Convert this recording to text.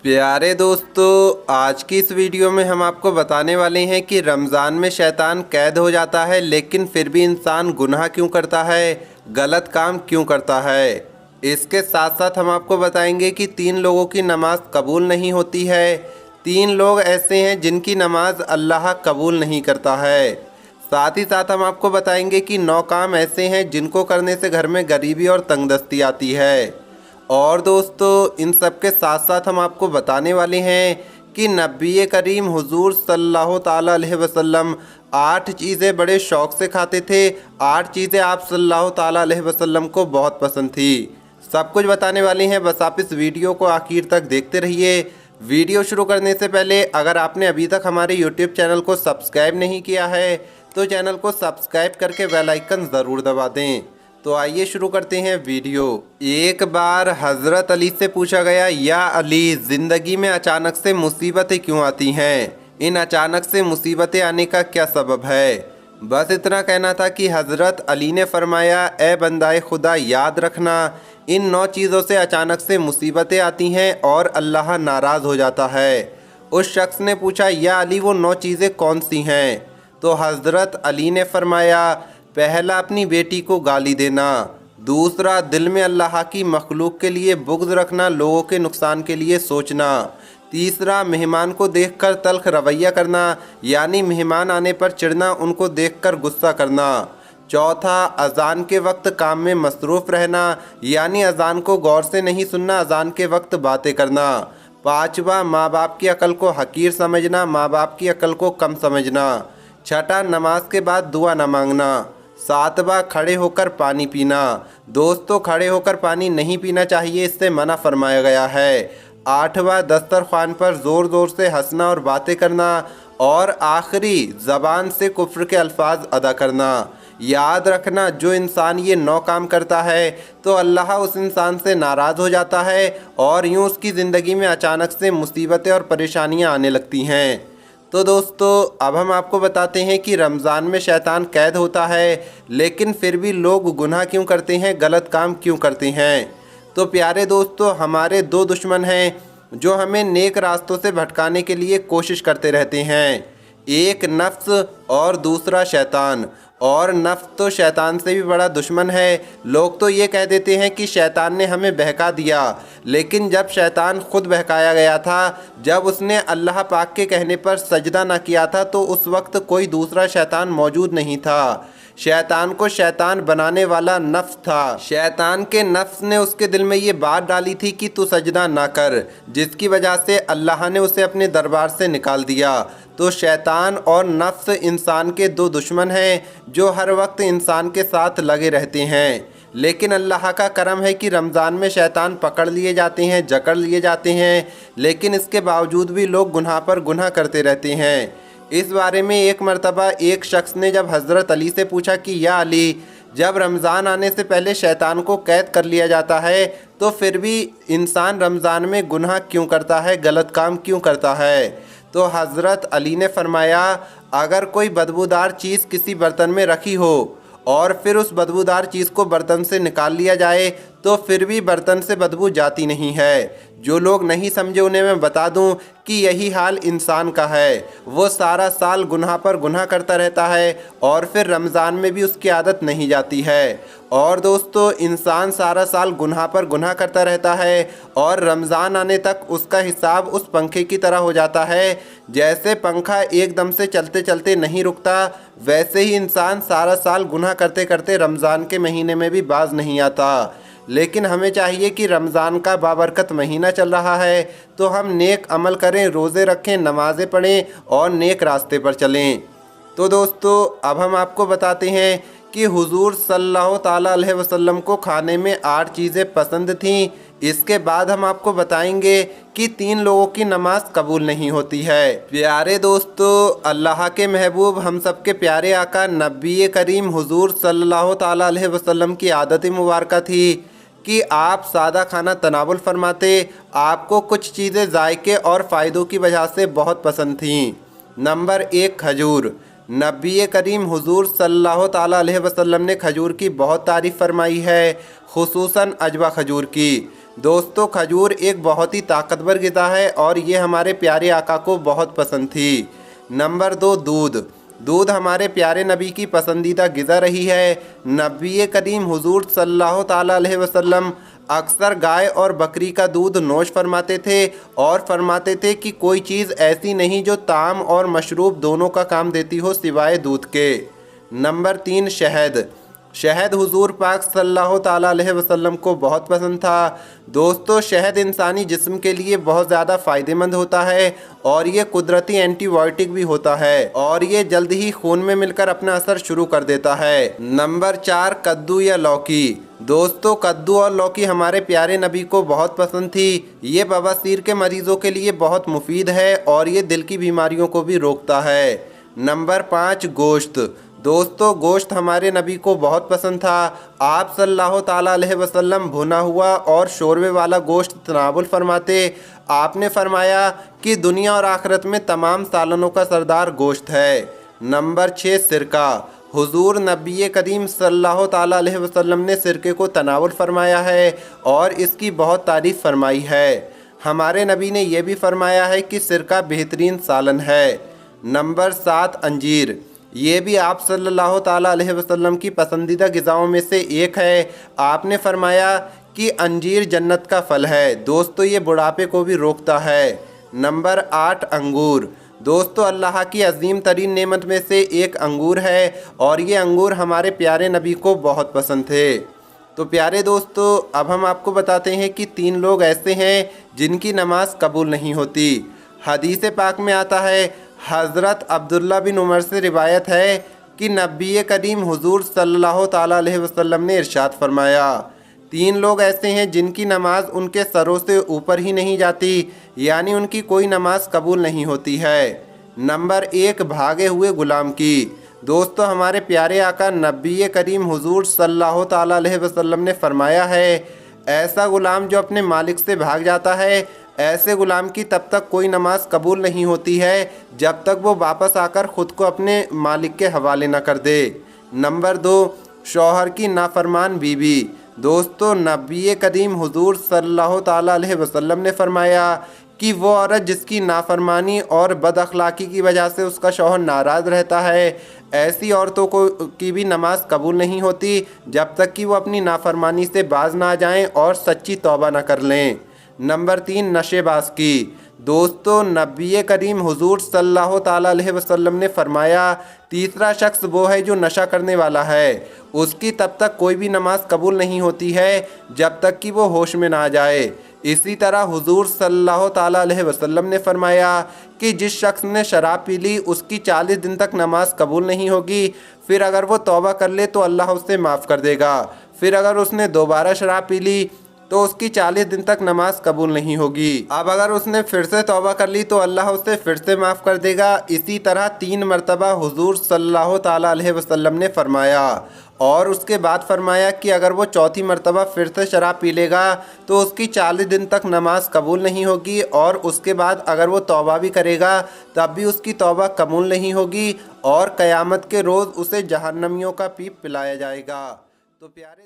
प्यारे दोस्तों, आज की इस वीडियो में हम आपको बताने वाले हैं कि रमज़ान में शैतान कैद हो जाता है, लेकिन फिर भी इंसान गुनाह क्यों करता है, गलत काम क्यों करता है। इसके साथ साथ हम आपको बताएंगे कि 3 लोगों की नमाज़ कबूल नहीं होती है। 3 लोग ऐसे हैं जिनकी नमाज अल्लाह कबूल नहीं करता है। साथ ही साथ हम आपको बताएंगे कि 9 काम ऐसे हैं जिनको करने से घर में गरीबी और तंगदस्ती आती है। और दोस्तों, इन सब के साथ साथ हम आपको बताने वाले हैं कि नबी करीम हुजूर सल्लल्लाहु ताला अलैहि वसल्लम 8 चीज़ें बड़े शौक़ से खाते थे। 8 चीज़ें आप सल्लल्लाहु ताला अलैहि वसल्लम को बहुत पसंद थी। सब कुछ बताने वाले हैं, बस आप इस वीडियो को आखिर तक देखते रहिए। वीडियो शुरू करने से पहले अगर आपने अभी तक हमारे यूट्यूब चैनल को सब्सक्राइब नहीं किया है तो चैनल को सब्सक्राइब करके बेल आइकन ज़रूर दबा दें। तो आइए शुरू करते हैं वीडियो। एक बार हज़रत अली से पूछा गया, या अली, ज़िंदगी में अचानक से मुसीबतें क्यों आती हैं? इन अचानक से मुसीबतें आने का क्या सबब है? बस इतना कहना था कि हज़रत अली ने फरमाया, ए बंदाए खुदा, याद रखना, इन 9 चीज़ों से अचानक से मुसीबतें आती हैं और अल्लाह नाराज़ हो जाता है। उस शख्स ने पूछा, या अली, वो 9 चीज़ें कौन सी हैं? तो हज़रत अली ने फरमाया, पहला अपनी बेटी को गाली देना, दूसरा दिल में अल्लाह की मखलूक के लिए बुग़्ज़ रखना, लोगों के नुकसान के लिए सोचना, तीसरा मेहमान को देखकर तल्ख रवैया करना, यानी मेहमान आने पर चिढ़ना, उनको देखकर गुस्सा करना, चौथा अज़ान के वक्त काम में मसरूफ़ रहना, यानी अज़ान को गौर से नहीं सुनना, अज़ान के वक्त बातें करना, पाँचवा माँ बाप की अकल को हकीर समझना, माँ बाप की अकल को कम समझना, छठा नमाज के बाद दुआ न मांगना, सातवां खड़े होकर पानी पीना। दोस्तों, खड़े होकर पानी नहीं पीना चाहिए, इससे मना फरमाया गया है। आठवां दस्तरखान पर ज़ोर ज़ोर से हंसना और बातें करना, और आखिरी ज़बान से कुफ्र के अल्फाज अदा करना। याद रखना, जो इंसान ये 9 काम करता है तो अल्लाह उस इंसान से नाराज़ हो जाता है और यूँ उसकी ज़िंदगी में अचानक से मुसीबतें और परेशानियाँ आने लगती हैं। तो दोस्तों, अब हम आपको बताते हैं कि रमज़ान में शैतान कैद होता है, लेकिन फिर भी लोग गुनाह क्यों करते हैं, गलत काम क्यों करते हैं। तो प्यारे दोस्तों, हमारे 2 दुश्मन हैं जो हमें नेक रास्तों से भटकाने के लिए कोशिश करते रहते हैं। एक नफ्स और दूसरा शैतान। और नफ्स तो शैतान से भी बड़ा दुश्मन है। लोग तो ये कह देते हैं कि शैतान ने हमें बहका दिया, लेकिन जब शैतान खुद बहकाया गया था, जब उसने अल्लाह पाक के कहने पर सजदा ना किया था, तो उस वक्त कोई दूसरा शैतान मौजूद नहीं था। शैतान को शैतान बनाने वाला नफ्स था। शैतान के नफ्स ने उसके दिल में ये बात डाली थी कि तू सजदा ना कर, जिसकी वजह से अल्लाह ने उसे अपने दरबार से निकाल दिया। तो शैतान और नफ्स इंसान के 2 दुश्मन हैं जो हर वक्त इंसान के साथ लगे रहते हैं। लेकिन अल्लाह का करम है कि रमज़ान में शैतान पकड़ लिए जाते हैं, जकड़ लिए जाते हैं, लेकिन इसके बावजूद भी लोग गुनाह पर गुनाह करते रहते हैं। इस बारे में एक मर्तबा एक शख्स ने जब हज़रत अली से पूछा कि या अली, जब रमज़ान आने से पहले शैतान को कैद कर लिया जाता है तो फिर भी इंसान रमज़ान में गुनाह क्यों करता है, गलत काम क्यों करता है? तो हज़रत अली ने फरमाया, अगर कोई बदबूदार चीज़ किसी बर्तन में रखी हो और फिर उस बदबूदार चीज़ को बर्तन से निकाल लिया जाए तो फिर भी बर्तन से बदबू जाती नहीं है। जो लोग नहीं समझे उन्हें मैं बता दूं कि यही हाल इंसान का है। वो सारा साल गुनाह पर गुनाह करता रहता है और फिर रमज़ान में भी उसकी आदत नहीं जाती है। और दोस्तों, इंसान सारा साल गुनाह पर गुनाह करता रहता है और रमज़ान आने तक उसका हिसाब उस पंखे की तरह हो जाता है। जैसे पंखा एकदम से चलते चलते नहीं रुकता, वैसे ही इंसान सारा साल गुनाह करते करते रमज़ान के महीने में भी बाज नहीं आता। लेकिन हमें चाहिए कि रमज़ान का बाबरकत महीना चल रहा है तो हम नेक अमल करें, रोज़े रखें, नमाज़ें पढ़ें और नेक रास्ते पर चलें। तो दोस्तों, अब हम आपको बताते हैं कि हुजूर सल्लल्लाहु ताला अलैहि वसल्लम को खाने में 8 चीज़ें पसंद थीं। इसके बाद हम आपको बताएंगे कि 3 लोगों की नमाज कबूल नहीं होती है। प्यारे दोस्तों, अल्लाह के महबूब, हम सब के प्यारे आका नबी करीम हुजूर सल्लल्लाहु ताला अलैहि वसल्लम की आदत मुबारक थी कि आप सादा खाना तनावुल फरमाते। आपको कुछ चीज़ें जायके और फ़ायदों की वजह से बहुत पसंद थीं। नंबर 1 खजूर। नबी करीम हुजूर सल्लल्लाहु ताला अलैहि वसल्लम ने खजूर की बहुत तारीफ़ फरमाई है, खुसूसन अजवा खजूर की। दोस्तों, खजूर एक बहुत ही ताकतवर ग़िज़ा है और ये हमारे प्यारे आका को बहुत पसंद थी। नंबर 2, दूध। दूध हमारे प्यारे नबी की पसंदीदा ग़िज़ा रही है। नबी करीम हुजूर सल्लल्लाहु ताला अलैहि वसल्लम अक्सर गाय और बकरी का दूध नोश फरमाते थे और फरमाते थे कि कोई चीज़ ऐसी नहीं जो ताम और मशरूब दोनों का काम देती हो सिवाय दूध के। नंबर 3, शहद। शहद हुजूर पाक सल्लल्लाहु ताला अलैहि वसल्लम को बहुत पसंद था। दोस्तों, शहद इंसानी जिस्म के लिए बहुत ज़्यादा फ़ायदेमंद होता है और ये कुदरती एंटीबायोटिक भी होता है और ये जल्द ही खून में मिलकर अपना असर शुरू कर देता है। नंबर 4, कद्दू या लौकी। दोस्तों, कद्दू और लौकी हमारे प्यारे नबी को बहुत पसंद थी। ये बवासीर के मरीज़ों के लिए बहुत मुफीद है और ये दिल की बीमारियों को भी रोकता है। नंबर 5, गोश्त। दोस्तों, गोश्त हमारे नबी को बहुत पसंद था। आप सल्लल्लाहु ताला अलैहि वसल्लम भुना हुआ और शोरबे वाला गोश्त तनावुल फरमाते। आपने फरमाया कि दुनिया और आखिरत में तमाम सालनों का सरदार गोश्त है। नंबर 6, सिरका। हुजूर नबी करीम सल्लल्लाहु ताला अलैहि वसल्लम ने सिरके को तनावुल फरमाया है और इसकी बहुत तारीफ़ फरमाई है। हमारे नबी ने यह भी फरमाया है कि सिरका बेहतरीन सालन है। नंबर 7, अंजीर। ये भी आप सल्लल्लाहु ताला अलैहि वसल्लम की पसंदीदा ग़िज़ाओं में से एक है। आपने फरमाया कि अंजीर जन्नत का फल है। दोस्तों, ये बुढ़ापे को भी रोकता है। नंबर 8, अंगूर। दोस्तों, अल्लाह की अजीम तरीन नेमत में से एक अंगूर है और ये अंगूर हमारे प्यारे नबी को बहुत पसंद थे। तो प्यारे दोस्तों, अब हम आपको बताते हैं कि 3 लोग ऐसे हैं जिनकी नमाज कबूल नहीं होती। हदीस पाक में आता है, हज़रत अब्दुल्ला बिन उमर से रिवायत है कि नबी करीम हुजूर सल्लल्लाहु ताला अलैहि वसल्लम ने इरशाद फरमाया, 3 लोग ऐसे हैं जिनकी नमाज उनके सरों से ऊपर ही नहीं जाती, यानी उनकी कोई नमाज कबूल नहीं होती है। नंबर 1, भागे हुए ग़ुलाम की। दोस्तों, हमारे प्यारे आका नबी करीम हुजूर सल्लल्लाहु ताला अलैहि वसल्लम ने फरमाया है, ऐसा ग़ुलाम जो अपने मालिक से भाग जाता है, ऐसे ग़ुलाम की तब तक कोई नमाज कबूल नहीं होती है जब तक वो वापस आकर ख़ुद को अपने मालिक के हवाले न कर दे। नंबर 2, शौहर की नाफरमान बीवी। दोस्तों, नबी करीम हुजूर सल्लल्लाहु ताला अलैहि वसल्लम ने फरमाया कि वो औरत जिसकी नाफरमानी और बदअखलाक़ी की वजह से उसका शौहर नाराज़ रहता है, ऐसी औरतों की भी नमाज कबूल नहीं होती जब तक कि वो अपनी नाफरमानी से बाज ना आ जाएं और सच्ची तौबा न कर लें। नंबर 3, नशेबाज की। दोस्तों, नबी करीम हुजूर सल्लल्लाहु ताला अलैहि वसल्लम ने फरमाया, तीसरा शख्स वो है जो नशा करने वाला है, उसकी तब तक कोई भी नमाज कबूल नहीं होती है जब तक कि वो होश में ना आ जाए। इसी तरह हुजूर सल्लल्लाहु ताला अलैहि वसल्लम ने फरमाया कि जिस शख्स ने शराब पी ली उसकी 40 दिन तक नमाज कबूल नहीं होगी। फिर अगर वो तौबा कर ले तो अल्लाह उसे माफ़ कर देगा। फिर अगर उसने दोबारा शराब पी ली तो उसकी 40 दिन तक नमाज कबूल नहीं होगी। अब अगर उसने फिर से तौबा कर ली तो अल्लाह उसे फिर से माफ़ कर देगा। इसी तरह 3 मरतबा हुजूर सल्लल्लाहु ताला अलैहि वसल्लम ने फरमाया और उसके बाद फरमाया कि अगर वो चौथी मरतबा फिर से शराब पी लेगा तो उसकी 40 दिन तक नमाज कबूल नहीं होगी और उसके बाद अगर वो तौबा भी करेगा तब भी उसकी तौबा कबूल नहीं होगी और क़यामत के रोज़ उसे जहन्नमियों का पीप पिलाया जाएगा। तो प्यारे